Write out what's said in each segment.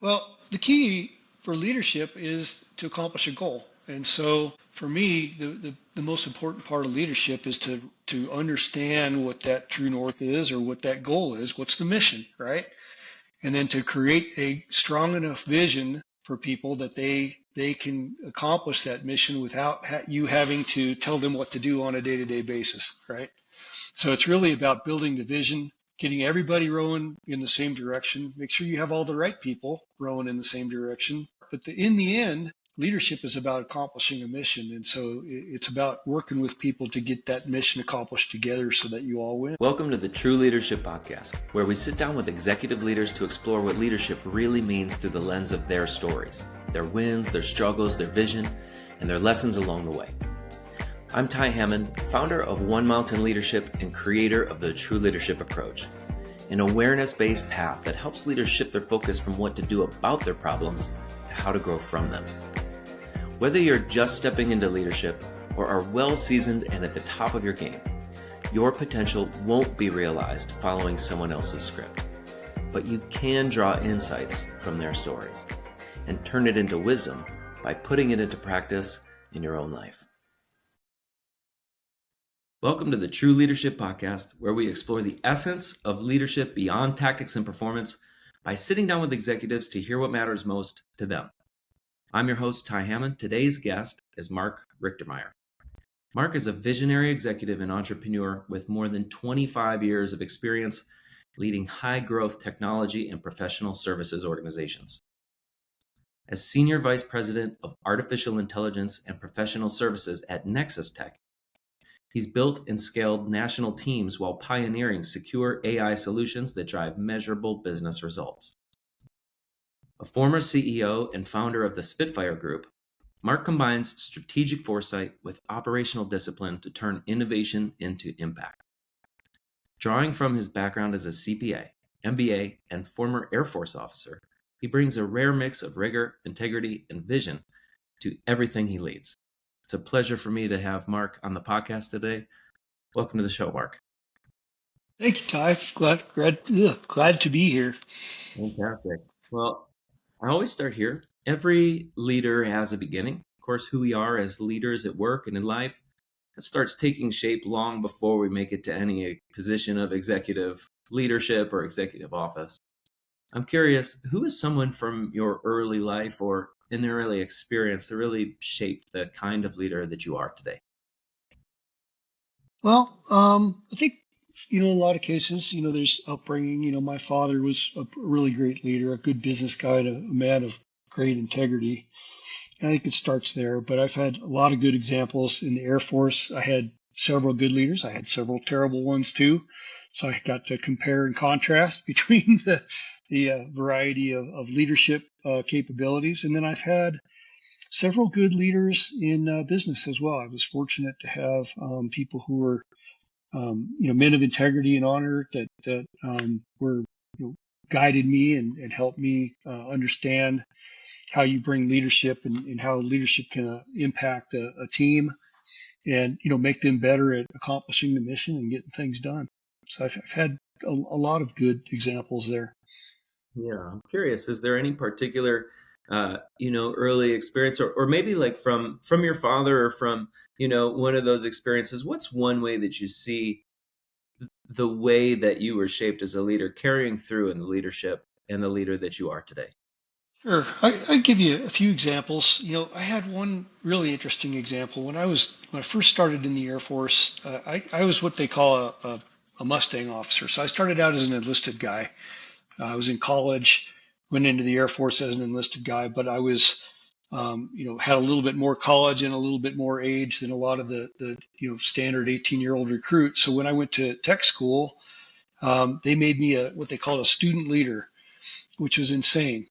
Well, the key for leadership is to accomplish a goal. And so for me, the most important part of leadership is to understand what that true north is or what that goal is. What's the mission, right? And then to create a strong enough vision for people that they can accomplish that mission without you having to tell them what to do on a day-to-day basis, right? So it's really about building the vision, getting everybody rowing in the same direction, make sure you have all the right people rowing in the same direction. But in the end, leadership is about accomplishing a mission. And so it's about working with people to get that mission accomplished together so that you all win. Welcome to the True Leadership Podcast, where we sit down with executive leaders to explore what leadership really means through the lens of their stories, their wins, their struggles, their vision, and their lessons along the way. I'm Ty Hammond, founder of One Mountain Leadership and creator of the True Leadership Approach, an awareness-based path that helps leaders shift their focus from what to do about their problems to how to grow from them. Whether you're just stepping into leadership or are well-seasoned and at the top of your game, your potential won't be realized following someone else's script, but you can draw insights from their stories and turn it into wisdom by putting it into practice in your own life. Welcome to the True Leadership Podcast, where we explore the essence of leadership beyond tactics and performance by sitting down with executives to hear what matters most to them. I'm your host, Ty Hammond. Today's guest is Mark Richtermeyer. Mark is a visionary executive and entrepreneur with more than 25 years of experience leading high-growth technology and professional services organizations. As Senior Vice President of Artificial Intelligence and Professional Services at Nexus Tech, he's built and scaled national teams while pioneering secure AI solutions that drive measurable business results. A former CEO and founder of the Spitfire Group, Mark combines strategic foresight with operational discipline to turn innovation into impact. Drawing from his background as a CPA, MBA, and former Air Force officer, he brings a rare mix of rigor, integrity, and vision to everything he leads. It's a pleasure for me to have Mark on the podcast today. Welcome to the show, Mark. Thank you, Ty. Glad to be here. Fantastic. Well, I always start here. Every leader has a beginning. Of course, who we are as leaders at work and in life, it starts taking shape long before we make it to any position of executive leadership or executive office. I'm curious, who is someone from your early life or in their early experience that really shaped the kind of leader that you are today? Well, I think, in a lot of cases, there's upbringing. My father was a really great leader, a good business guy, a man of great integrity. And I think it starts there, but I've had a lot of good examples in the Air Force. I had several good leaders. I had several terrible ones too. So I got to compare and contrast between the variety of leadership capabilities. And then I've had several good leaders in business as well. I was fortunate to have people who were men of integrity and honor that were guided me and helped me understand how you bring leadership and how leadership can impact a team and make them better at accomplishing the mission and getting things done. So I've had a lot of good examples there. Yeah, I'm curious, is there any particular early experience or maybe like from your father or from one of those experiences? What's one way that you see the way that you were shaped as a leader carrying through in the leadership and the leader that you are today? Sure. I give you a few examples. I had one really interesting example when I first started in the Air Force. I was what they call a Mustang officer. So I started out as an enlisted guy. I was in college, went into the Air Force as an enlisted guy, but I was, had a little bit more college and a little bit more age than a lot of the standard 18-year-old recruits. So when I went to tech school, they made me what they called a student leader, which was insane.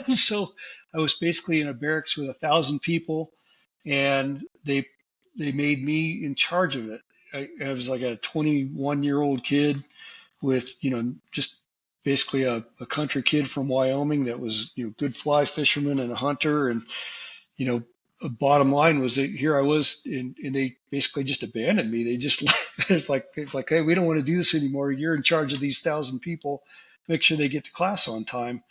So I was basically in a barracks with 1,000 people, and they made me in charge of it. I was like a 21-year-old kid with just basically a country kid from Wyoming that was good fly fisherman and a hunter, and bottom line was that here I was, and they basically just abandoned me. They just it's like, hey, we don't want to do this anymore. You're in charge of these 1,000 people. Make sure they get to class on time.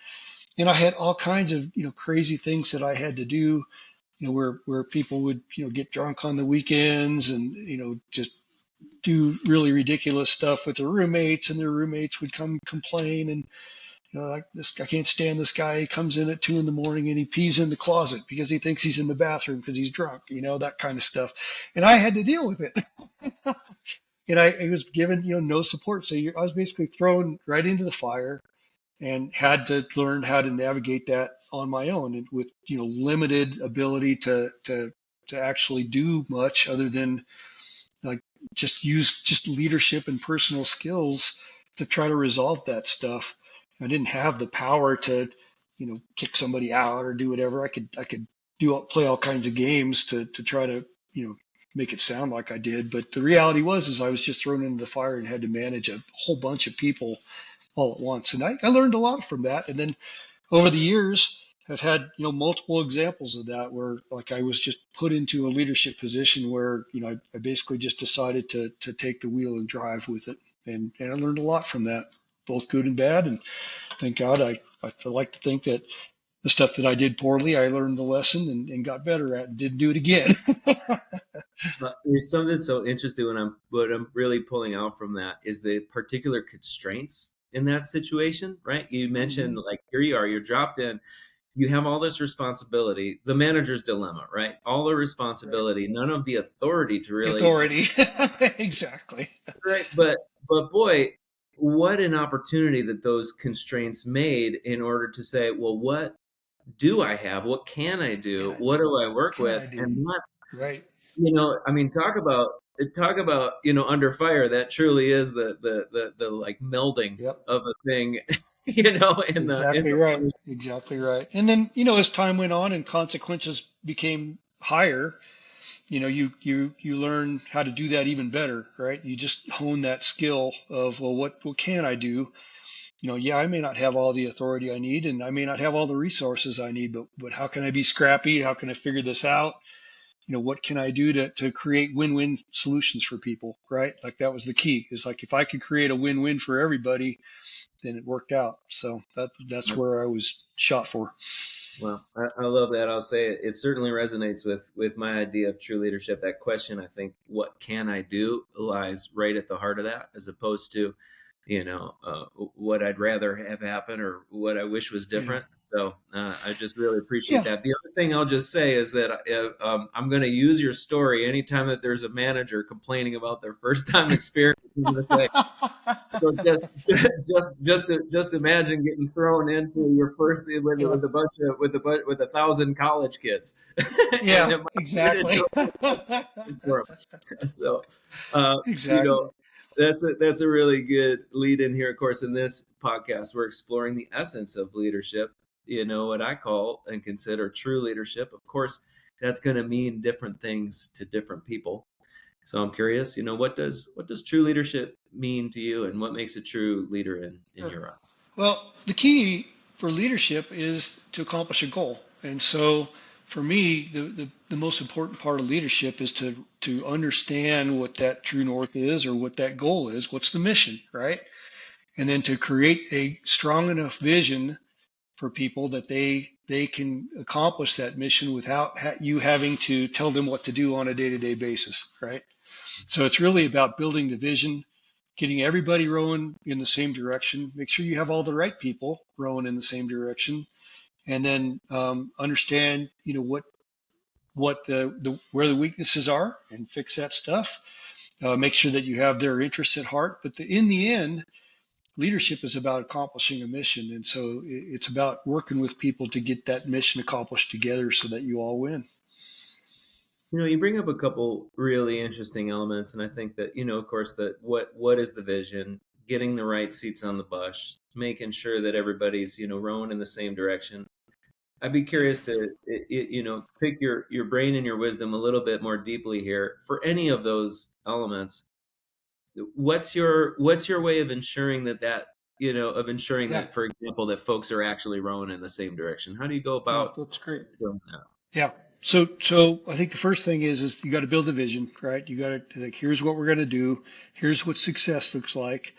And I had all kinds of, crazy things that I had to do, where people would, get drunk on the weekends and, just do really ridiculous stuff with their roommates, and their roommates would come complain. And like, this, I can't stand this guy. He comes in at 2 in the morning and he pees in the closet because he thinks he's in the bathroom because he's drunk, that kind of stuff. And I had to deal with it. And I was given, no support. So I was basically thrown right into the fire and had to learn how to navigate that on my own, and with, limited ability to actually do much other than like just use just leadership and personal skills to try to resolve that stuff. I didn't have the power to, kick somebody out or do whatever. I could play all kinds of games to try to, make it sound like I did. But the reality is I was just thrown into the fire and had to manage a whole bunch of people all at once. And I learned a lot from that. And then over the years, I've had, multiple examples of that where, like, I was just put into a leadership position where, I basically just decided to take the wheel and drive with it. And I learned a lot from that, both good and bad. And thank God, I like to think that the stuff that I did poorly, I learned the lesson and got better at and didn't do it again. There's something so interesting what I'm really pulling out from that is the particular constraints in that situation, right? You mentioned Mhm. like here you are, you're dropped in, you have all this responsibility, the manager's dilemma, right? All the Right. responsibility, none of the authority to really, Authority. Exactly. right? But boy, what an opportunity that those constraints made in order to say, well, what do I have? What can I Can do? I What do? do I What work can with? I do? And that, Right. I mean, talk about, under fire. That truly is the like melding Yep. of a thing, in Exactly right. the Exactly right. And then, as time went on and consequences became higher, you learn how to do that even better, right? You just hone that skill of, well, what can I do? Yeah, I may not have all the authority I need, and I may not have all the resources I need, but how can I be scrappy? How can I figure this out? What can I do to create win-win solutions for people, right? Like, that was the key, is like, if I could create a win-win for everybody, then it worked out. So that's where I was shot for. Well, I love that. I'll say it. It certainly resonates with my idea of true leadership. That question, I think, what can I do, lies right at the heart of that, as opposed to, what I'd rather have happen or what I wish was Yeah. different. So I just really appreciate Yeah. that. The other thing I'll just say is that I'm going to use your story anytime that there's a manager complaining about their first time experience. I'm going to say, so just imagine getting thrown into your first Yeah. with a bunch of with 1,000 college kids, and Yeah. it might turn Exactly. into a for 'em. So, uh, you know, Exactly. that's a really good lead in here. Of course, in this podcast, we're exploring the essence of leadership. What I call and consider true leadership. Of course, that's going to mean different things to different people. So I'm curious, what does true leadership mean to you, and what makes a true leader in Sure. your eyes? Well, the key for leadership is to accomplish a goal. And so for me, the most important part of leadership is to understand what that true north is, or what that goal is. What's the mission, right? And then to create a strong enough vision for people that they can accomplish that mission without you having to tell them what to do on a day-to-day basis, right? So it's really about building the vision, getting everybody rowing in the same direction. Make sure you have all the right people rowing in the same direction, and then understand, what the where the weaknesses are, and fix that stuff. Make sure that you have their interests at heart. But in the end, leadership is about accomplishing a mission, and so it's about working with people to get that mission accomplished together so that you all win. You bring up a couple really interesting elements, and I think that, of course, that what is the vision, getting the right seats on the bus, making sure that everybody's, rowing in the same direction. I'd be Yeah, curious to, pick your brain and your wisdom a little bit more deeply here for any of those elements. What's your way of ensuring yeah, that, for example, that folks are actually rowing in the same direction? How do you go yeah, about that's great. doing that? Yeah. So I think the first thing is you got to build a vision, right? You got to, like, here's what we're going to do. Here's what success looks like.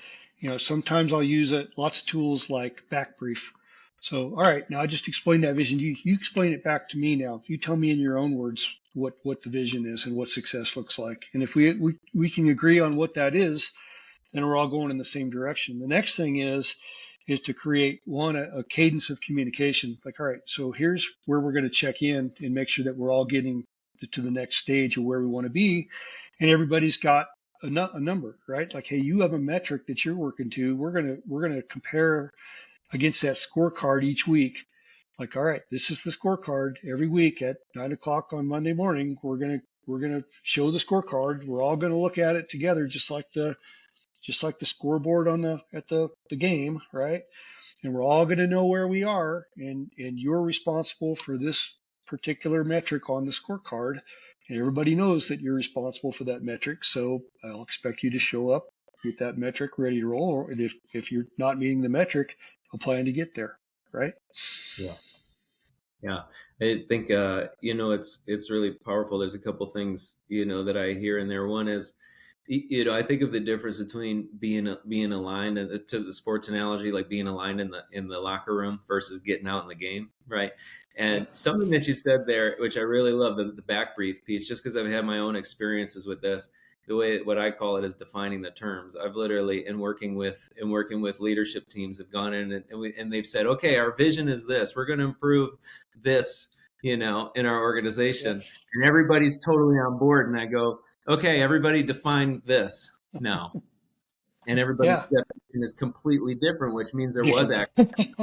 Sometimes I'll use lots of tools like back brief. So, all right, now I just explained that vision. You explain it back to me now. You tell me in your own words what the vision is and what success looks like. And if we can agree on what that is, then we're all going in the same direction. The next thing is to create a cadence of communication. Like, all right, so here's where we're going to check in and make sure that we're all getting to the next stage of where we want to be, and everybody's got a number, right? Like, hey, you have a metric that you're working to. We're gonna compare against that scorecard each week. Like, all right, this is the scorecard. Every week at 9 o'clock on Monday morning, we're gonna show the scorecard. We're all gonna look at it together, just like the scoreboard on the game, right? And we're all going to know where we are, and you're responsible for this particular metric on the scorecard. And everybody knows that you're responsible for that metric, so I'll expect you to show up with that metric ready to roll. And if you're not meeting the metric, I'll plan to get there, right? Yeah. Yeah, I think it's really powerful. There's a couple things that I hear in there. One is, I think of the difference between being aligned to the sports analogy, like being aligned in the locker room versus getting out in the game, right? Yeah. And something that you said there, which I really love, the back breathe piece, just because I've had my own experiences with this. The way what I call it is defining the terms. I've literally in working with leadership teams have gone in and they've said, okay, our vision is this. We're going to improve this, in our Yeah. organization, and everybody's totally on board. And I go, okay, everybody define this now. And everybody's Yeah. definition is completely different, which means there was Different. act.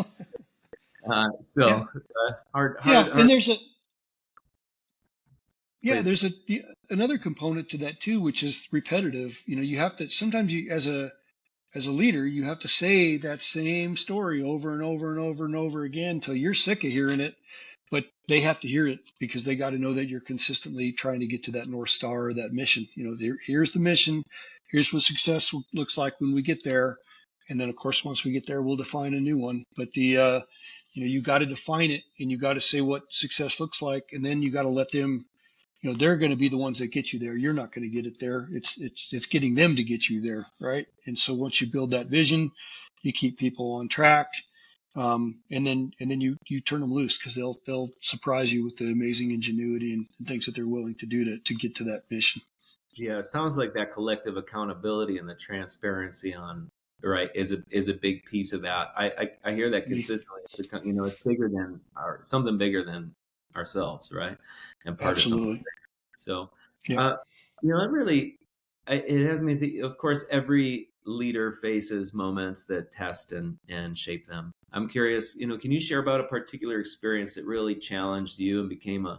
Yeah. Hard, Yeah. And hard. Please. there's another component to that too, which is repetitive. You have to sometimes you as a leader, you have to say that same story over and over and over and over again until you're sick of hearing it. But they have to hear it because they got to know that you're consistently trying to get to that North Star or that mission. Here's the mission. Here's what success looks like when we get there. And then, of course, once we get there, we'll define a new one. But you got to define it and you got to say what success looks like. And then you got to let them, they're going to be the ones that get you there. You're not going to get it there. It's getting them to get you there, right? And so once you build that vision, you keep people on track, and then you turn them loose because they'll surprise you with the amazing ingenuity and things that they're willing to do to get to that mission. Yeah, it sounds like that collective accountability and the transparency on right is a big piece of that. I hear that consistently. It's bigger than something bigger than ourselves, right? And part of something. Absolutely. So, Yeah. uh, it really it has me think. Of course, every leader faces moments that test and shape them. I'm curious. Can you share about a particular experience that really challenged you and became a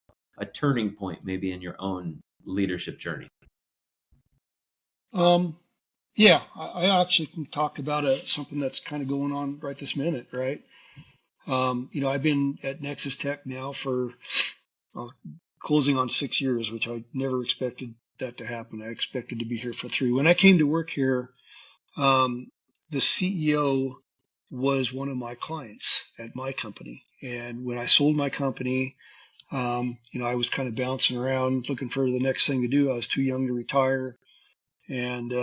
turning point, maybe in your own leadership journey? Um, yeah, I actually can talk about something that's kind of going on right this minute, right? I've been at Nexus Tech now for uh, closing on 6 years, which I never expected that to happen. I expected to be here for 3. When I came to work here, um, the CEO was one of my clients at my company. And when I sold my company, I was kind of bouncing around looking for the next thing to do. I was too young to retire. And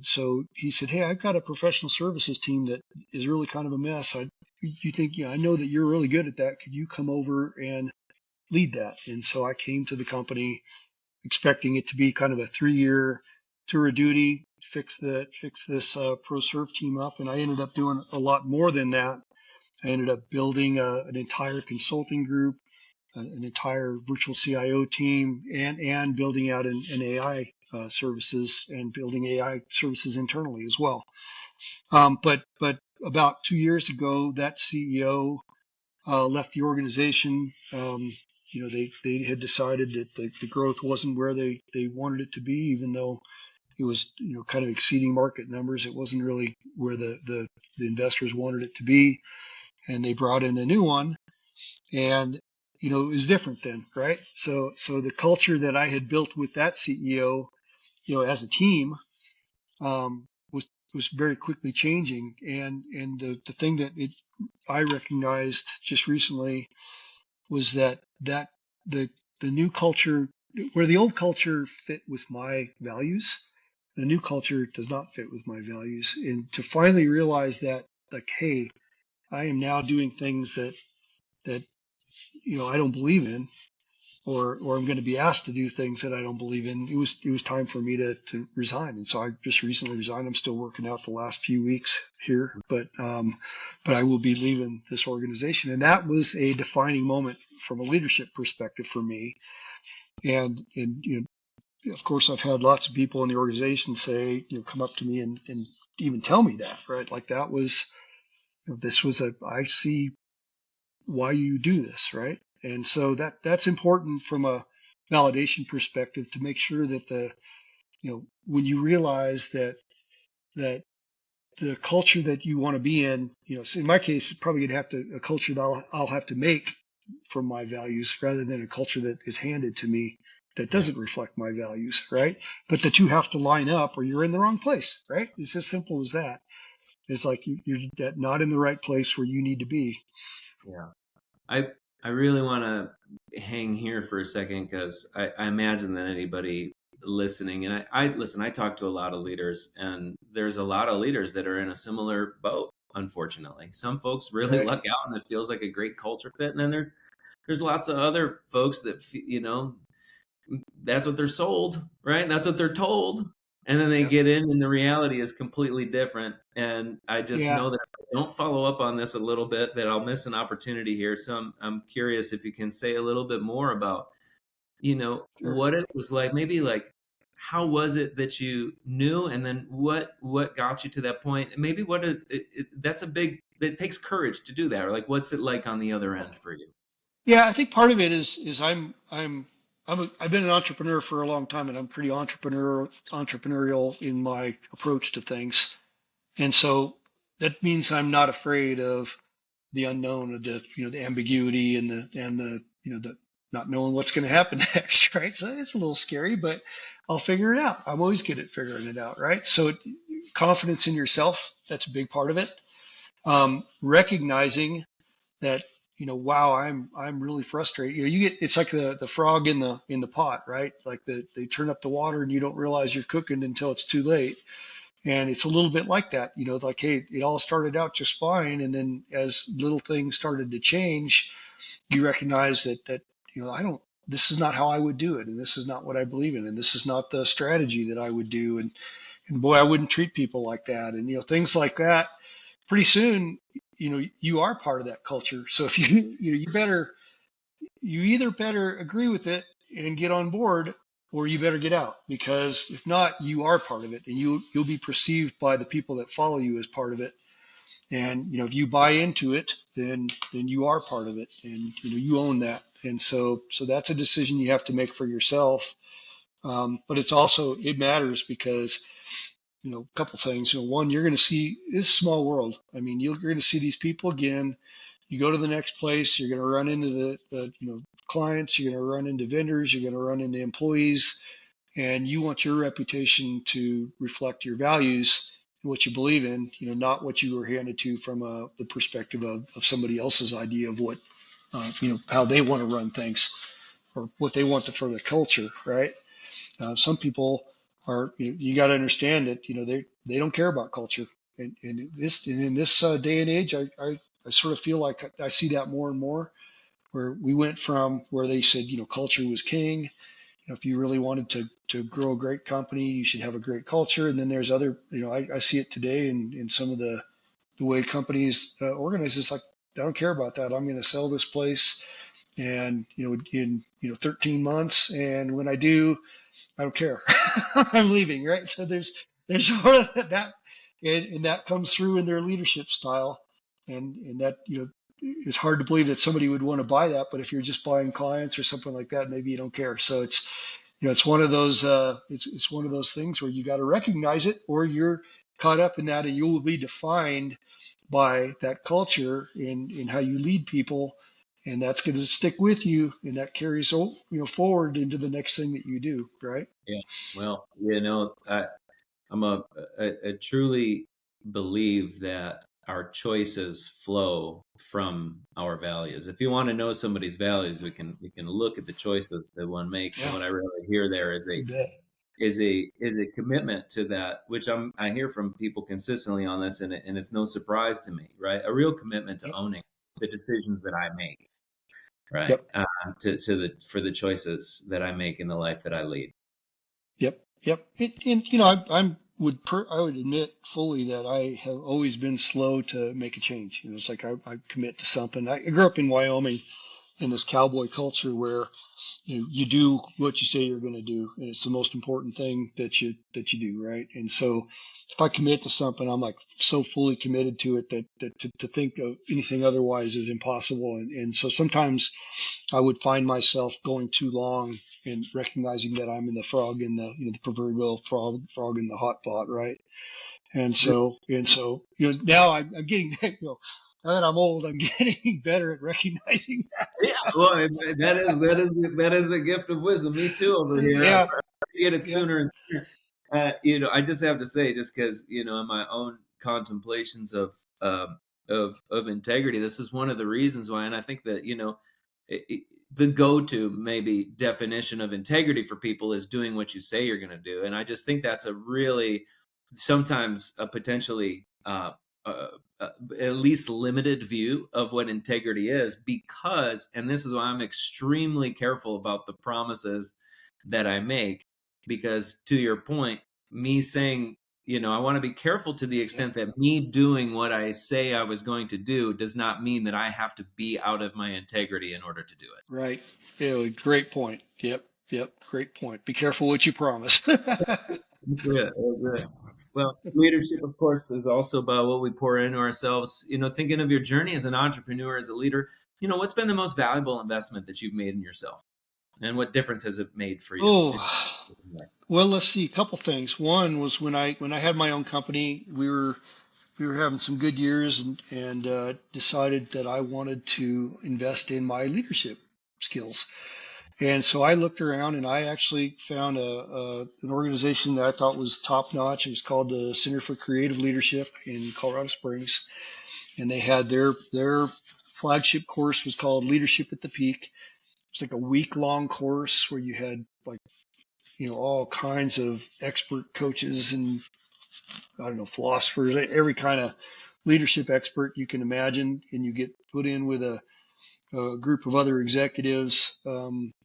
so he said, "Hey, I've got a professional services team that is really kind of a mess. You think, I know that you're really good at that. Could you come over and lead that?" And so I came to the company expecting it to be kind of a 3-year tour of duty, fix this pro surf team up. And I ended up doing a lot more than that. I ended up building an entire consulting group, an entire virtual CIO team, and building out an AI services and building AI services internally as well. But about 2 years ago, that CEO left the organization. They had decided that the growth wasn't where they wanted it to be, even though it was kind of exceeding market numbers. It wasn't really where the investors wanted it to be, and they brought in a new one, and it was different then, right? So the culture that I had built with that CEO, as a team, was very quickly changing, and the thing that I recognized just recently was that the the new culture, where the old culture fit with my values, the new culture does not fit with my values. And to finally realize that, like, hey, I am now doing things that I don't believe in, or I'm going to be asked to do things that I don't believe in. It was time for me to resign, and so I just recently resigned. I'm still working out the last few weeks here, but I will be leaving this organization, and that was a defining moment from a leadership perspective for me. And of course, I've had lots of people in the organization say, come up to me and even tell me that, right? Like that was, this was I see why you do this, right? And so that's important from a validation perspective to make sure that when you realize that the culture that you want to be in, so in my case, it's probably going to have to a culture that I'll have to make from my values rather than a culture that is handed to me that Yeah. doesn't reflect my values, right? But the two have to line up or you're in the wrong place, right? It's as simple as that. It's like you're not in the right place where you need to be. Yeah. I I really want to hang here for a second because I imagine that anybody listening, and I listen, I talk to a lot of leaders, and there's a lot of leaders that are in a similar boat, unfortunately. Some folks really Right. luck out and it feels like a great culture fit, and then there's lots of other folks that that's what they're sold, right? That's what they're told. And then they Yep. get in, and the reality is completely different. And I just Yeah. know that if I don't follow up on this a little bit, that I'll miss an opportunity here. So I'm curious if you can say a little bit more about, Sure. what it was like, maybe like, how was it that you knew, and then what got you to that point? And maybe that's a big, it takes courage to do that. Or like, what's it like on the other end for you? Yeah, I think part of it is I've been an entrepreneur for a long time, and I'm pretty entrepreneurial in my approach to things, and so that means I'm not afraid of the unknown, of the ambiguity and the the not knowing what's going to happen next, right? So it's a little scary, but I'll figure it out. I'm always good at figuring it out, right? So confidence in yourself, that's a big part of it. Recognizing that wow, I'm really frustrated. You get, it's like the frog in the pot, right? Like they turn up the water and you don't realize you're cooking until it's too late. And it's a little bit like that, like, hey, it all started out just fine, and then as little things started to change, you recognize that I don't, this is not how I would do it, and this is not what I believe in, and this is not the strategy that I would do, and boy, I wouldn't treat people like that, and things like that. Pretty soon, you are part of that culture. So if you either better agree with it and get on board, or you better get out, because if not, you are part of it, and you'll be perceived by the people that follow you as part of it. And if you buy into it, then you are part of it, and you own that. And so that's a decision you have to make for yourself. But it's also, it matters because a couple things. One, you're going to see this small world. I mean, you're going to see these people again. You go to the next place, you're going to run into the clients, you're going to run into vendors, you're going to run into employees, and you want your reputation to reflect your values and what you believe in. Not what you were handed to from the perspective of somebody else's idea of what how they want to run things or what they want for the culture, right? Some people are, you got to understand that, they don't care about culture. And in this day and age, I sort of feel like I see that more and more, where we went from where they said, culture was king. If you really wanted to grow a great company, you should have a great culture. And then there's other, I see it today in some of the way companies organize. It's like, I don't care about that. I'm going to sell this place, and in 13 months, and when I do, I don't care. I'm leaving, right? So there's sort of that, and that comes through in their leadership style, and that it's hard to believe that somebody would want to buy that. But if you're just buying clients or something like that, maybe you don't care. So it's one of those it's one of those things where you got to recognize it, or you're caught up in that, and you will be defined by that culture in how you lead people, and that's going to stick with you, and that carries forward into the next thing that you do, right? Yeah. Well, I'm I truly believe that our choices flow from our values. If you want to know somebody's values, we can look at the choices that one makes. And Yeah, what I really hear there is you bet. is a commitment to that, which I hear from people consistently on this, and it's no surprise to me, right? A real commitment to Yep. owning the decisions that I make, right? Yep. To the for the choices that I make in the life that I lead. Yep. Yep. And I would admit fully that I have always been slow to make a change. It's like I commit to something. I grew up in Wyoming in this cowboy culture where you do what you say you're going to do, and it's the most important thing that you do, right? And so if I commit to something, I'm like so fully committed to it that to think of anything otherwise is impossible. And so sometimes I would find myself going too long and recognizing that I'm in the frog in the the proverbial frog in the hot pot, right? And so now I'm getting now that I'm old, I'm getting better at recognizing Yeah, well, that is the gift of wisdom. Me too over that. here. I Yeah, try to get it yeah, sooner and sooner. I just have to say, just because in my own contemplations of integrity, this is one of the reasons why, and I think that the go-to maybe definition of integrity for people is doing what you say you're going to do, and I just think that's a really sometimes a potentially uh, uh, at least limited view of what integrity is, because, and this is why I'm extremely careful about the promises that I make, because to your point, me saying, I want to be careful to the yeah. extent that me doing what I say I was going to do does not mean that I have to be out of my integrity in order to do it. Right. Yeah, great point. Yep. Yep. Great point. Be careful what you promise. That's it. That's it. Well, leadership, of course, is also about what we pour into ourselves. Thinking of your journey as an entrepreneur, as a leader, what's been the most valuable investment that you've made in yourself, and what difference has it made for you? Oh, well, let's see. A couple things. One was when I had my own company, we were having some good years and decided that I wanted to invest in my leadership skills. And so I looked around and I actually found an organization that I thought was top notch. It was called the Center for Creative Leadership in Colorado Springs, and they had their flagship course was called Leadership at the Peak. It's like a week long course where you had like all kinds of expert coaches and I don't know philosophers, every kind of leadership expert you can imagine, and you get put in with a group of other executives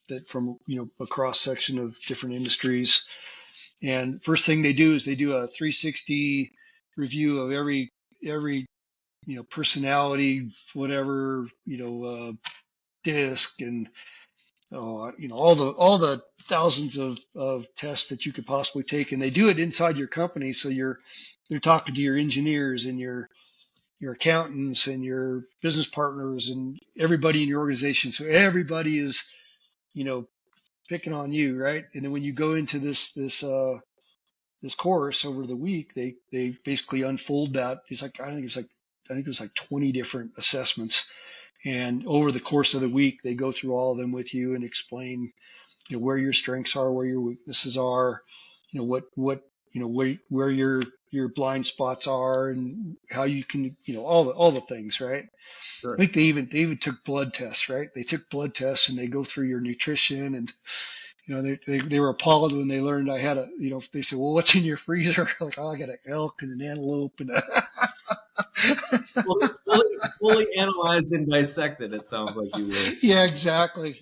that from a cross section of different industries. And first thing they do is they do a 360 review of every personality, whatever disc and all the thousands of tests that you could possibly take, and they do it inside your company. So they're talking to your engineers and your accountants and your business partners and everybody in your organization. So everybody is you know picking on you, right? And then when you go into this course over the week, they basically unfold that. It's like I think it was like 20 different assessments, and over the course of the week, they go through all of them with you and explain where your strengths are, where your weaknesses are, what where your blind spots are, and how you can all the things, right? I Sure. think they even took blood tests, right? They took blood tests and they go through your nutrition, and they were appalled when they learned I had they said, well, what's in your freezer? Like, oh, I got an elk and an antelope and Fully analyzed and dissected. It sounds like you were. yeah, exactly.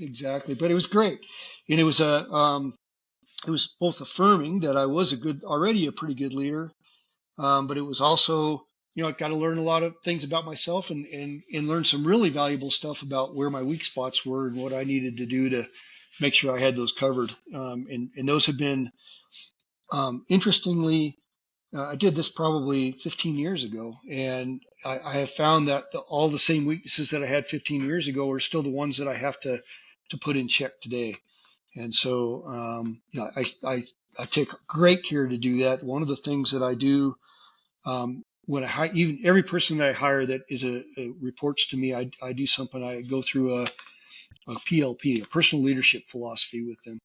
But it was great, and it was both affirming that I was already a pretty good leader, but it was also I got to learn a lot of things about myself and learn some really valuable stuff about where my weak spots were and what I needed to do to make sure I had those covered. And those have been interestingly. I did this probably 15 years ago, and I have found that all the same weaknesses that I had 15 years ago are still the ones that I have to put in check today. And so, I take great care to do that. One of the things that I do when even every person that I hire that reports to me, I do something. I go through a PLP, a personal leadership philosophy with them.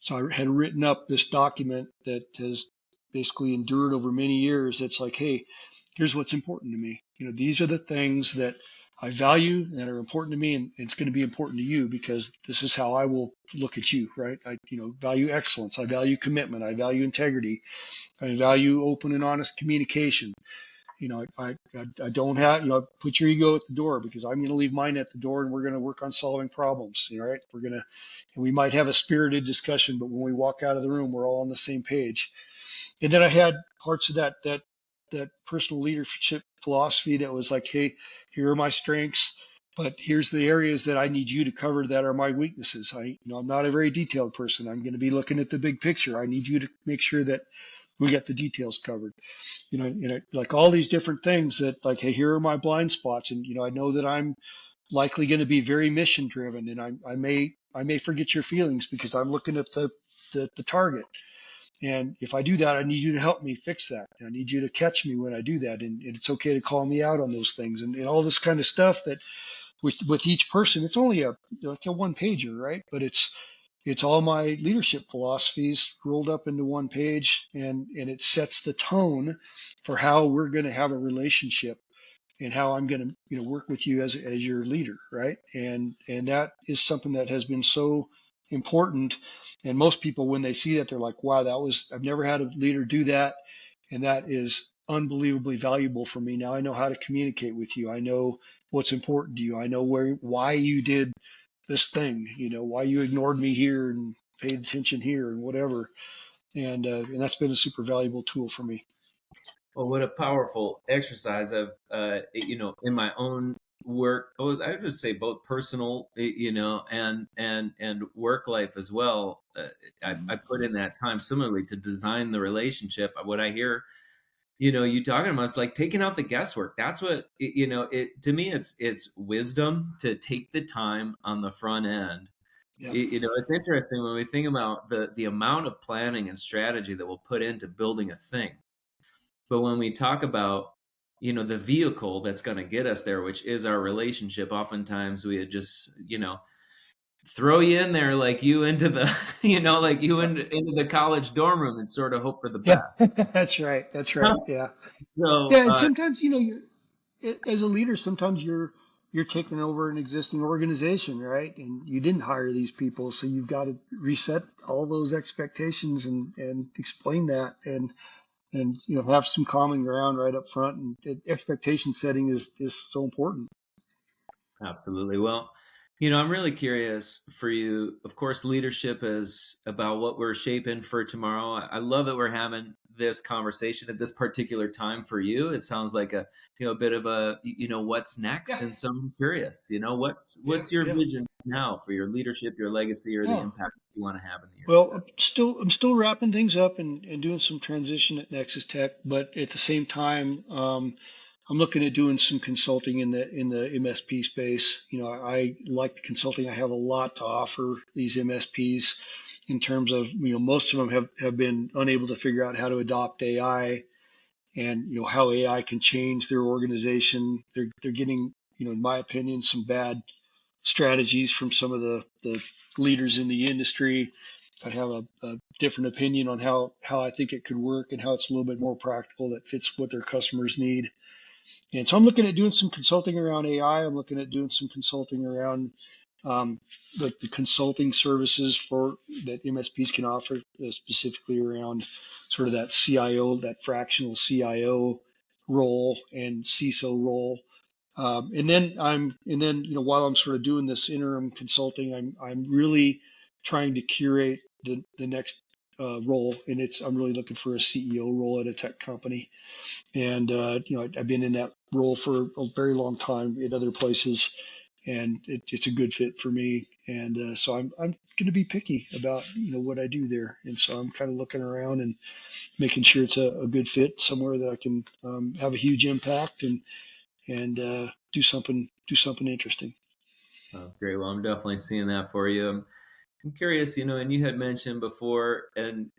So I had written up this document that has basically endured over many years. It's like, hey, here's what's important to me. These are the things that I value that are important to me, and it's going to be important to you because this is how I will look at you, right? I, value excellence. I value commitment. I value integrity. I value open and honest communication. I don't have, put your ego at the door because I'm going to leave mine at the door and we're going to work on solving problems. Right? And we might have a spirited discussion, but when we walk out of the room, we're all on the same page. And then I had parts of that personal leadership philosophy that was like, hey, here are my strengths, but here's the areas that I need you to cover that are my weaknesses. I'm not a very detailed person. I'm going to be looking at the big picture. I need you to make sure that we get the details covered. Like all these different things that like, hey, here are my blind spots, and I know that I'm likely going to be very mission driven, and I may forget your feelings because I'm looking at the target. And if I do that, I need you to help me fix that. I need you to catch me when I do that. And it's okay to call me out on those things and all this kind of stuff that with each person, it's only like a one pager, right? But it's all my leadership philosophies rolled up into one page, and it sets the tone for how we're going to have a relationship and how I'm going to work with you as your leader, right? And that is something that has been so important. And most people, when they see that, they're like, "Wow, I've never had a leader do that, and that is unbelievably valuable for me. Now I know how to communicate with you. I know what's important to you. I know why you did this thing. Why you ignored me here and paid attention here and whatever." And that's been a super valuable tool for me. Well, what a powerful exercise of, in my own work, both, I would just say both personal, and work life as well. I put in that time similarly to design the relationship. What I hear, you talking about is like taking out the guesswork. That's what, to me, it's wisdom to take the time on the front end. Yeah. It's interesting when we think about the amount of planning and strategy that we'll put into building a thing. But when we talk about, the vehicle that's going to get us there, which is our relationship, oftentimes we just, throw you in there like you into the, like you Yeah. into the college dorm room and sort of hope for the Yeah. best. That's right. That's right. Yeah. So, Yeah, and sometimes as a leader, sometimes you're taking over an existing organization, right? And you didn't hire these people, so you've got to reset all those expectations and explain that and have some common ground right up front. And expectation setting is so important. absolutely. Well, I'm really curious for you. Of course, leadership is about what we're shaping for tomorrow. I love that we're having this conversation at this particular time for you. It sounds like a bit of a, what's next. Yeah, And so I'm curious, what's yeah, what's your yeah. vision now for your leadership, your legacy, or the Oh, impact you want to have in the years well, ahead? I'm still wrapping things up and doing some transition at Nexus Tech, but at the same time, I'm looking at doing some consulting in the MSP space. I like the consulting. I have a lot to offer these MSPs in terms of most of them have been unable to figure out how to adopt AI and how AI can change their organization. They're getting in my opinion some bad strategies from some of the leaders in the industry. I have a different opinion on how I think it could work and how it's a little bit more practical that fits what their customers need. And so I'm looking at doing some consulting around AI. I'm looking at doing some consulting around um, the consulting services for that MSPs can offer, specifically around sort of that CIO, that fractional CIO role and CISO role. And then while I'm sort of doing this interim consulting, I'm really trying to curate the next role, and I'm really looking for a CEO role at a tech company. And I've been in that role for a very long time in other places, and it's a good fit for me. And so I'm going to be picky about what I do there. And so I'm kind of looking around and making sure it's a good fit somewhere that I can have a huge impact and do something interesting. Oh, great. Well, I'm definitely seeing that for you. I'm curious, and you had mentioned before, and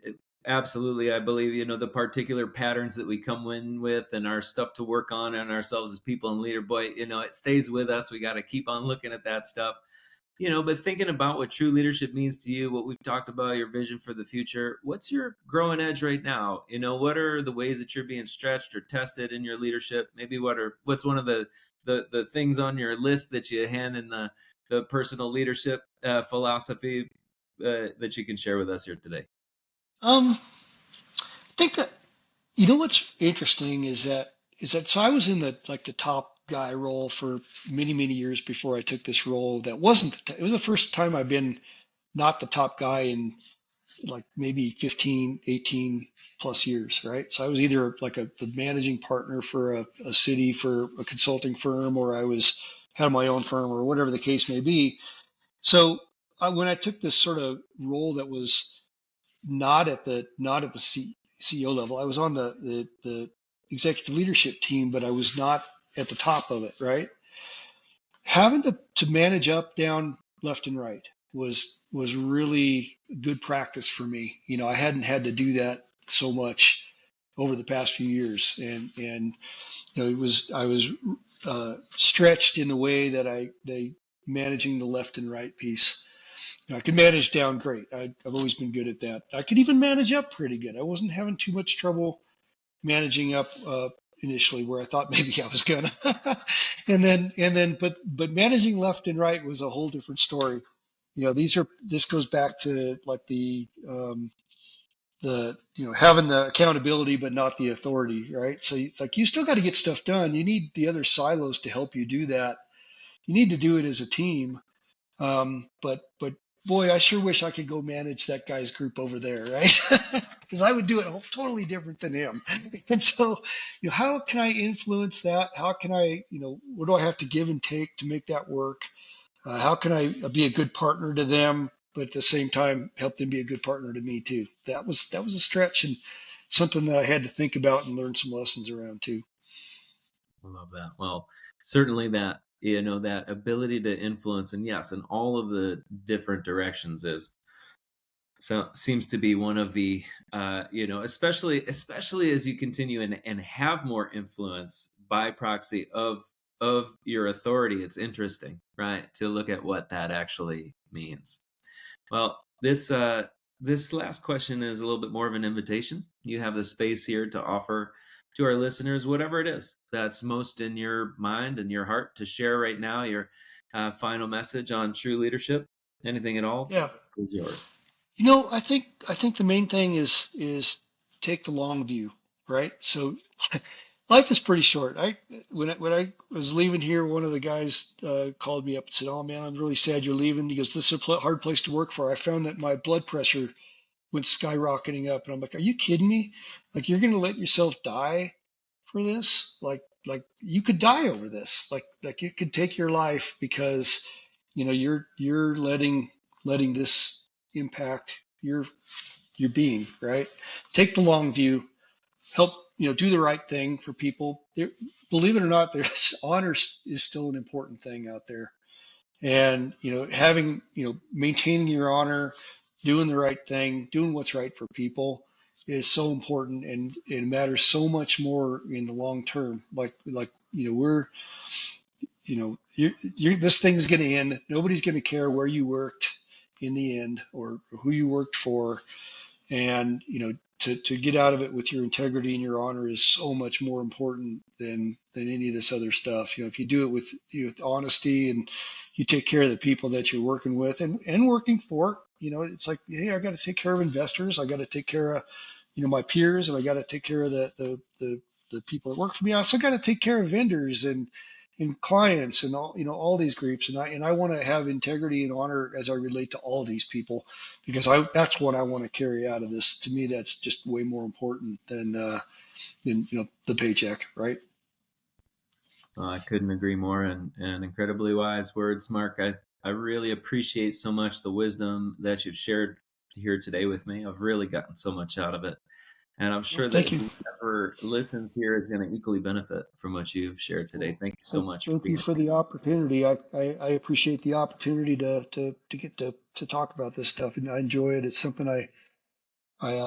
absolutely, I believe, the particular patterns that we come in with and our stuff to work on and ourselves as people and leader, boy, it stays with us. We got to keep on looking at that stuff. But thinking about what true leadership means to you, what we've talked about, your vision for the future, what's your growing edge right now? What are the ways that you're being stretched or tested in your leadership? Maybe what's one of the things on your list that you hand in the personal leadership philosophy that you can share with us here today? I think that what's interesting is that so I was in the top guy role for many years before I took this role. That wasn't it was the first time I've been not the top guy in like maybe 15, 18 plus years, right? So I was either like the managing partner for a city for a consulting firm, or I was had my own firm, or whatever the case may be. So when I took this sort of role that was not at the CEO level, I was on the executive leadership team, but I was not at the top of it, right? Having to manage up, down, left, and right was really good practice for me. I hadn't had to do that so much over the past few years, and it was I was stretched in the way that they managing the left and right piece. I could manage down great. I've always been good at that. I could even manage up pretty good. I wasn't having too much trouble managing up initially, where I thought maybe I was gonna. But managing left and right was a whole different story. This goes back to like the having the accountability but not the authority, right? So it's like you still got to get stuff done. You need the other silos to help you do that. You need to do it as a team. But boy, I sure wish I could go manage that guy's group over there, right? Because I would do it totally different than him. And so, how can I influence that? How can I, what do I have to give and take to make that work? How can I be a good partner to them, but at the same time help them be a good partner to me too? That was a stretch, and something that I had to think about and learn some lessons around too. I love that. Well, certainly that ability to influence, and yes, in all of the different directions is seems to be one of the especially as you continue and have more influence by proxy of your authority. It's interesting, right, to look at what that actually means. Well, this last question is a little bit more of an invitation. You have the space here to offer to our listeners whatever it is that's most in your mind and your heart to share right now. Your final message on true leadership, anything at all, Yeah. is yours. I think the main thing is take the long view, right? So life is pretty short. When I was leaving here, one of the guys called me up and said, "Oh man, I'm really sad you're leaving." He goes, "This is a hard place to work for. I found that my blood pressure went skyrocketing up," and I'm like, "Are you kidding me? Like you're going to let yourself die for this? Like you could die over this. Like it could take your life because you're letting this impact your being, right? Take the long view, help do the right thing for people. Believe it or not, there's honor is still an important thing out there, and having maintaining your honor, doing the right thing, doing what's right for people is so important, and it matters so much more in the long term. Like we're this thing's going to end. Nobody's going to care where you worked in the end or who you worked for, and to get out of it with your integrity and your honor is so much more important than any of this other stuff. If you do it with honesty, and you take care of the people that you're working with and working for, it's like, hey, I got to take care of investors, I got to take care of my peers, and I got to take care of the people that work for me. I also got to take care of vendors and clients and all these groups, and I want to have integrity and honor as I relate to all these people, because that's what I want to carry out of this. To me, that's just way more important than the paycheck, right? I couldn't agree more, and incredibly wise words, Mark. I really appreciate so much the wisdom that you've shared here today with me. I've really gotten so much out of it. And I'm Well, sure that thank you. whoever listens here is going to equally benefit from what you've shared today. Well, Thank you so thank, much for thank you being. for the opportunity. I appreciate the opportunity to get to talk about this stuff, and I enjoy it. It's something I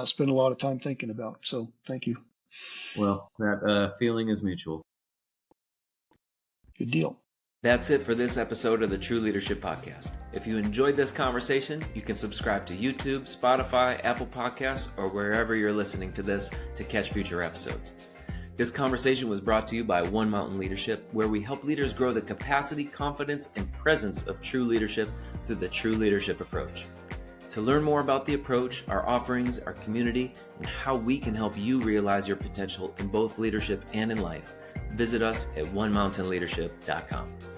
spend a lot of time thinking about. So thank you. Well, that feeling is mutual. Good deal. That's it for this episode of the True Leadership Podcast. If you enjoyed this conversation, you can subscribe to YouTube, Spotify, Apple Podcasts, or wherever you're listening to this to catch future episodes. This conversation was brought to you by One Mountain Leadership, where we help leaders grow the capacity, confidence, and presence of true leadership through the True Leadership approach. To learn more about the approach, our offerings, our community, and how we can help you realize your potential in both leadership and in life, visit us at onemountainleadership.com.